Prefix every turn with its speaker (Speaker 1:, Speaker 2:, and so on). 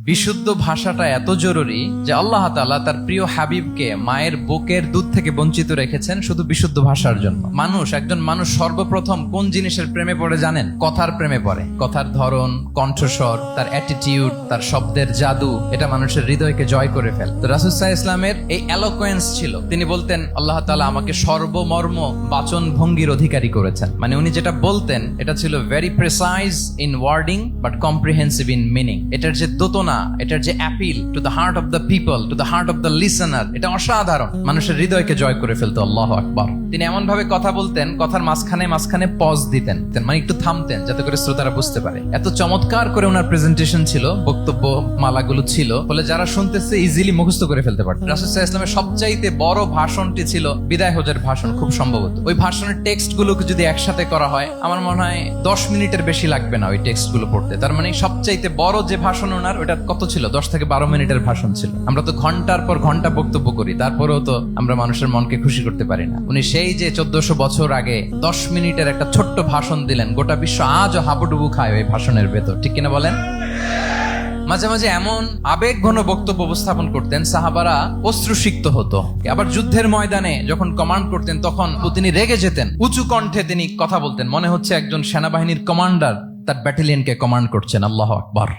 Speaker 1: বিশুদ্ধ ভাষাটা এত জরুরি যে আল্লাহ তাআলা তার প্রিয় হাবিবকে মায়ের বুকের দুধ থেকে বঞ্চিত রেখেছেন শুধু বিশুদ্ধ ভাষার জন্য। একজন মানুষ সর্বপ্রথম কোন জিনিসের প্রেমে পড়ে জানেন? কথার প্রেমে পড়ে। কথার ধরন, কণ্ঠস্বর, তার অ্যাটিটিউড, তার শব্দের জাদু, এটা মানুষের হৃদয়কে জয় করে ফেলে। তো রাসূল সাল্লাল্লাহু আলাইহি ইসলামের এই এলোকোয়েন্স ছিল। তিনি বলতেন আল্লাহ তাআলা আমাকে সর্বমর্ম বাচন ভঙ্গির অধিকারী করেছেন। মানে উনি যেটা বলতেন এটা ছিল very precise in wording but comprehensive in meaning. এটার যে দোতনা, এটার যে appeal to the heart of the people, to the heart of the listener, এটা অসাধারণ। মানুষের হৃদয়কে জয় করে ফেলতো। আল্লাহু আকবার। তিনি এমন ভাবে কথা বলতেন, কথার মাঝখানে মাঝখানে পজ দিতেন, মানে একটু থামতেন যাতে করে শ্রোতারা বুঝতে পারে। এত চমৎকার করে ওনার প্রেজেন্টেশন ছিল, বক্তব্য মালাগুলো ছিল, ফলে যারা শুনতেছে ইজিলি মুখস্থ করে ফেলতে পারত। রাসূল সাল্লাল্লাহু আলাইহি ইসলামের সবচাইতে বড় ভাষণটি ছিল বিদায় হজের ভাষণ, খুব সম্ভবত। ওই ভাষণের টেক্সট গুলোকে যদি একসাথে করা হয়, আমার মনে হয় 10 মিনিটের বেশি লাগবে না ওই টেক্সট গুলো পড়তে। তার মানে সবচাইতে বড় যে ভাষণ ওনার, ওটা কত ছিল? 10 থেকে 12 মিনিটের ভাষণ ছিল। আমরা তো ঘন্টার পর ঘন্টা বক্তব্য করি, তারপরেও তো আমরা মানুষের মনকে খুশি করতে পারি না। উনি সেই যে 1400 বছর আগে 10 মিনিটের একটা ছোট্ট ভাষণ দিলেন, গোটা বিশ্ব আজও হাবুডুবু খায় ওই ভাষণের ভেতর, ঠিক কিনা বলেন? মাঝে মাঝে এমন আবেগ ঘন বক্তব্য উপস্থাপন করতেন, সাহাবারা অশ্রুসিক্ত হতো। আবার যুদ্ধের ময়দানে যখন কমান্ড করতেন, তখন তিনি রেগে যেতেন। উঁচু কণ্ঠে তিনি কথা বলতেন, মনে হচ্ছে একজন সেনাবাহিনীর কমান্ডার তার ব্যাটালিয়নকে কমান্ড করছেন। আল্লাহু আকবার।